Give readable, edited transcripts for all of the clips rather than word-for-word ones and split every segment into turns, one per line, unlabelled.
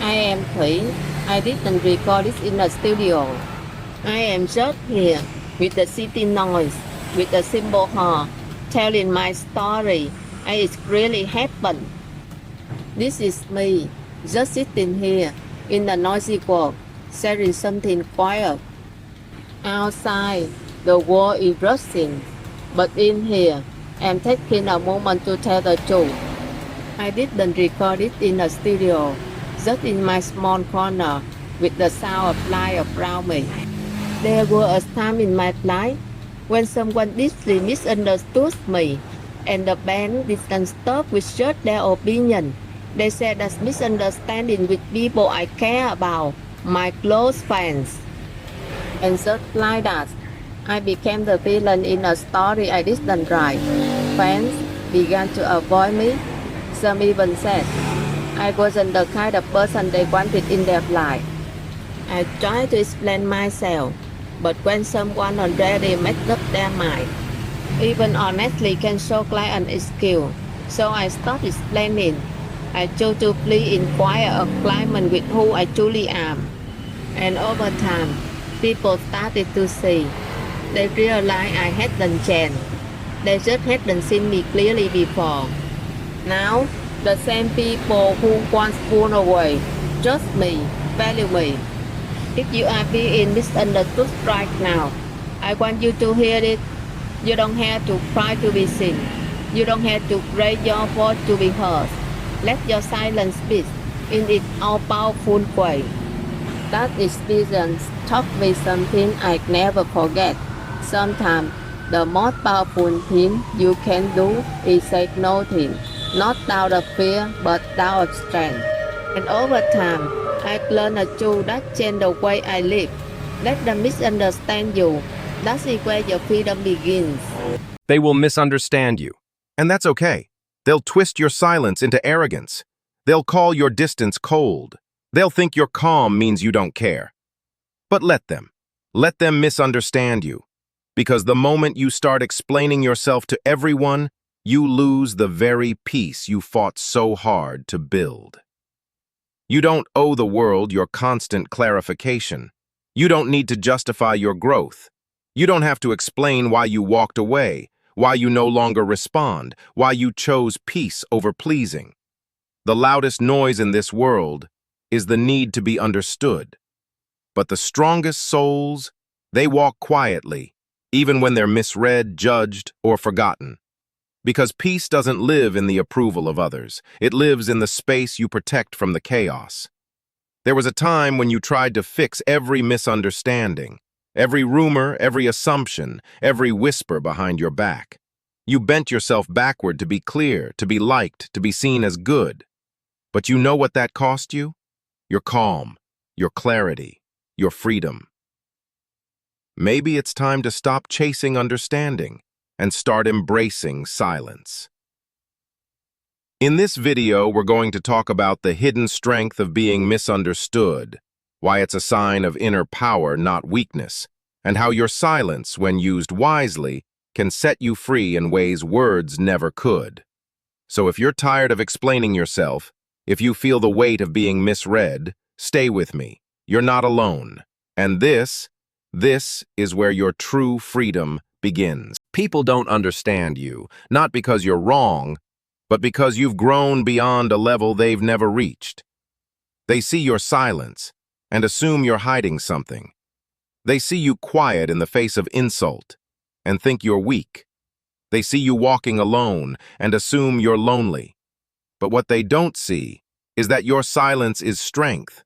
I am 3. I didn't record it in a studio. I am just here with the city noise, with the simple heart, telling my story, and it really happened. This is me, just sitting here in the noisy world, sharing something quiet. Outside, the world is rushing, but in here, I'm taking a moment to tell the truth. I didn't record it in a studio, just in my small corner, with the sound of life around me. There was a time in my life when someone deeply misunderstood me, and the band didn't stop with just their opinion. They said that misunderstanding with people I care about, my close friends. And just like that, I became the villain in a story I didn't write. Friends began to avoid me. Some even said I wasn't the kind of person they wanted in their life. I tried to explain myself, but when someone already made up their mind, even honestly can show like an excuse. So I stopped explaining. I chose to play in quiet alignment with who I truly am. And over time, people started to see. They realized I hadn't changed. They just hadn't seen me clearly before. Now, the same people who once pulled away, trust me, value me. If you are being misunderstood right now, I want you to hear it. You don't have to cry to be seen. You don't have to raise your voice to be heard. Let your silence speak in its all-powerful way. That experience taught me something I never forget. Sometimes the most powerful thing you can do is say nothing, not out of fear, but out of strength. And over time, I learned a truth that changed the way I live. Let them misunderstand you. That's where your freedom begins.
They will misunderstand you, and that's okay. They'll twist your silence into arrogance. They'll call your distance cold. They'll think your calm means you don't care. But let them. Let them misunderstand you. Because the moment you start explaining yourself to everyone, you lose the very peace you fought so hard to build. You don't owe the world your constant clarification. You don't need to justify your growth. You don't have to explain why you walked away, why you no longer respond, why you chose peace over pleasing. The loudest noise in this world is the need to be understood. But the strongest souls, they walk quietly, even when they're misread, judged, or forgotten. Because peace doesn't live in the approval of others. It lives in the space you protect from the chaos. There was a time when you tried to fix every misunderstanding, every rumor, every assumption, every whisper behind your back. You bent yourself backward to be clear, to be liked, to be seen as good. But you know what that cost you? Your calm, your clarity, your freedom. Maybe it's time to stop chasing understanding and start embracing silence. In this video, we're going to talk about the hidden strength of being misunderstood, why it's a sign of inner power, not weakness, and how your silence, when used wisely, can set you free in ways words never could. So if you're tired of explaining yourself, if you feel the weight of being misread, stay with me. You're not alone. And this is where your true freedom begins. People don't understand you, not because you're wrong, but because you've grown beyond a level they've never reached. They see your silence and assume you're hiding something. They see you quiet in the face of insult and think you're weak. They see you walking alone and assume you're lonely. But what they don't see is that your silence is strength,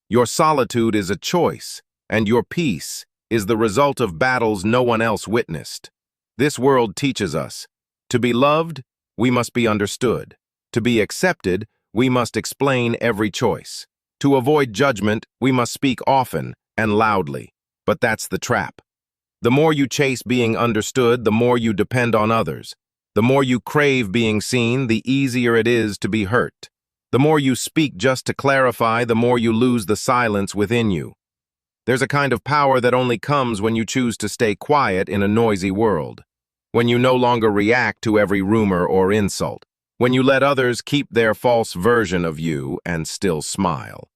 your solitude is a choice, and your peace is the result of battles no one else witnessed. This world teaches us, to be loved, we must be understood. To be accepted, we must explain every choice. To avoid judgment, we must speak often and loudly. But that's the trap. The more you chase being understood, the more you depend on others. The more you crave being seen, the easier it is to be hurt. The more you speak just to clarify, the more you lose the silence within you. There's a kind of power that only comes when you choose to stay quiet in a noisy world. When you no longer react to every rumor or insult. When you let others keep their false version of you and still smile.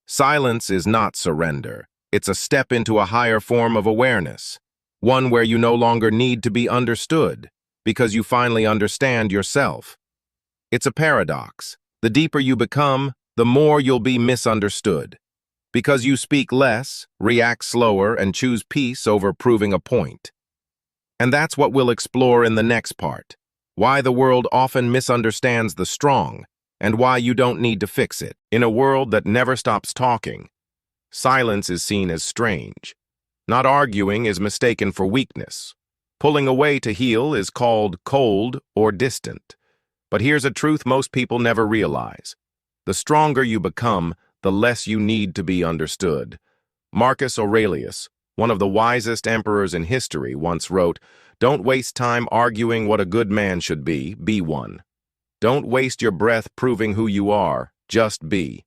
Silence is not surrender. It's a step into a higher form of awareness, one where you no longer need to be understood, because you finally understand yourself. It's a paradox. The deeper you become, the more you'll be misunderstood, because you speak less, react slower, and choose peace over proving a point. And that's what we'll explore in the next part: why the world often misunderstands the strong, and why you don't need to fix it. In a world that never stops talking, silence is seen as strange. Not arguing is mistaken for weakness. Pulling away to heal is called cold or distant. But here's a truth most people never realize. The stronger you become, the less you need to be understood. Marcus Aurelius, one of the wisest emperors in history, once wrote, "Don't waste time arguing what a good man should be one. Don't waste your breath proving who you are, just be.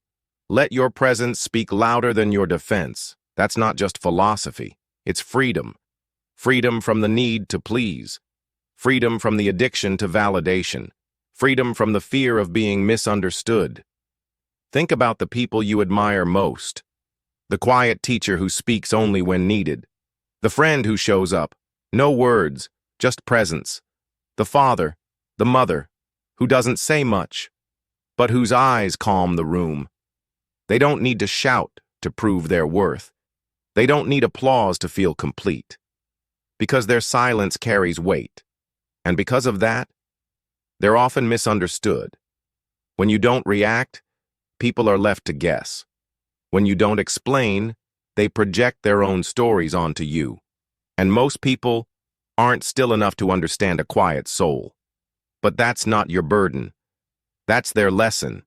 Let your presence speak louder than your defense." That's not just philosophy, it's freedom. Freedom from the need to please. Freedom from the addiction to validation. Freedom from the fear of being misunderstood. Think about the people you admire most. The quiet teacher who speaks only when needed. The friend who shows up, no words, just presence. The father, the mother, who doesn't say much, but whose eyes calm the room. They don't need to shout to prove their worth. They don't need applause to feel complete, because their silence carries weight. And because of that, they're often misunderstood. When you don't react, people are left to guess. When you don't explain, they project their own stories onto you. And most people aren't still enough to understand a quiet soul. But that's not your burden. That's their lesson.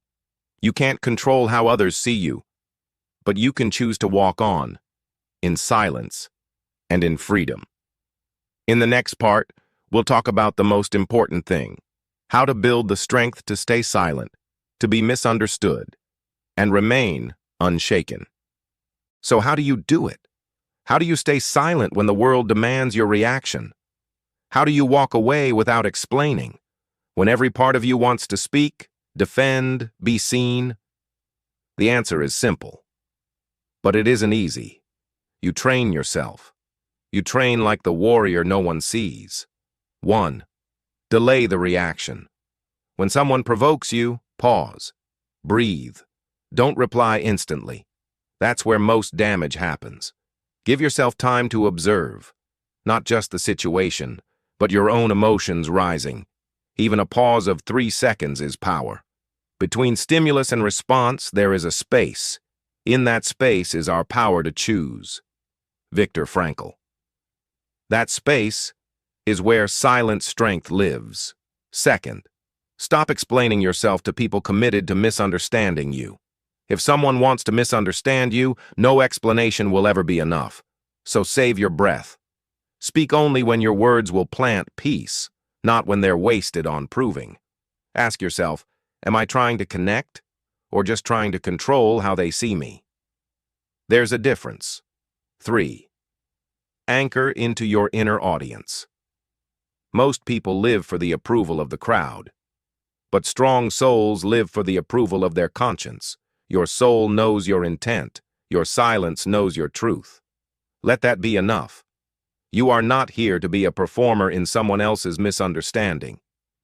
You can't control how others see you, but you can choose to walk on, in silence and in freedom. In the next part, we'll talk about the most important thing: how to build the strength to stay silent, to be misunderstood, and remain unshaken. So how do you do it? How do you stay silent when the world demands your reaction? How do you walk away without explaining, when every part of you wants to speak, defend, be seen? The answer is simple. But it isn't easy. You train yourself. You train like the warrior no one sees. 1. Delay the reaction. When someone provokes you, pause. Breathe. Don't reply instantly. That's where most damage happens. Give yourself time to observe, not just the situation, but your own emotions rising. Even a pause of 3 seconds is power. Between stimulus and response, there is a space. In that space is our power to choose. Viktor Frankl. That space is where silent strength lives. 2. Stop explaining yourself to people committed to misunderstanding you. If someone wants to misunderstand you, no explanation will ever be enough. So save your breath. Speak only when your words will plant peace, not when they're wasted on proving. Ask yourself, am I trying to connect, or just trying to control how they see me? There's a difference. 3. Anchor into your inner audience. Most people live for the approval of the crowd, but strong souls live for the approval of their conscience. Your soul knows your intent. Your silence knows your truth. Let that be enough. You are not here to be a performer in someone else's misunderstanding.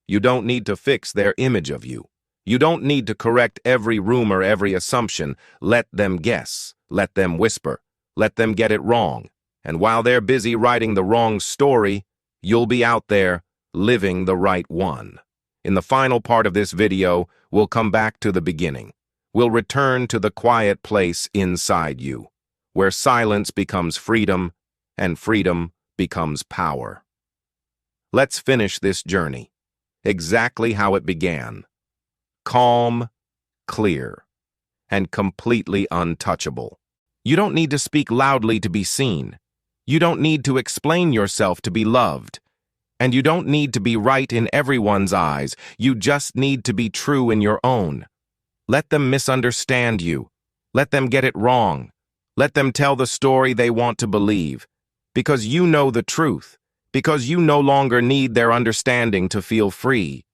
You don't need to fix their image of you. You don't need to correct every rumor, every assumption. Let them guess. Let them whisper. Let them get it wrong. And while they're busy writing the wrong story, you'll be out there living the right one. In the final part of this video, we'll come back to the beginning. We'll return to the quiet place inside you, where silence becomes freedom and freedom becomes power. Let's finish this journey exactly how it began. Calm, clear, and completely untouchable. You don't need to speak loudly to be seen. You don't need to explain yourself to be loved. And you don't need to be right in everyone's eyes. You just need to be true in your own. Let them misunderstand you. Let them get it wrong. Let them tell the story they want to believe. Because you know the truth. Because you no longer need their understanding to feel free.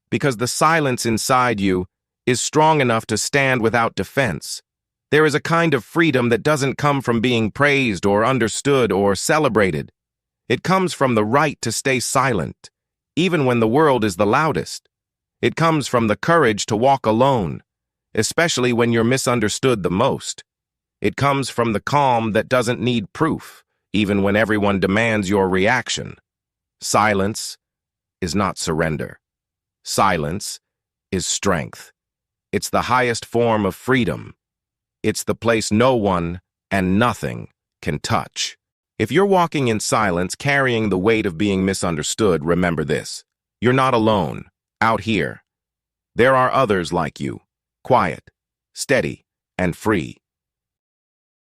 Because the silence inside you is strong enough to stand without defense. There is a kind of freedom that doesn't come from being praised or understood or celebrated. It comes from the right to stay silent, even when the world is the loudest. It comes from the courage to walk alone, especially when you're misunderstood the most. It comes from the calm that doesn't need proof, even when everyone demands your reaction. Silence is not surrender. Silence is strength. It's the highest form of freedom. It's the place no one and nothing can touch. If you're walking in silence, carrying the weight of being misunderstood, remember this. You're not alone, out here. There are others like you, quiet, steady, and free.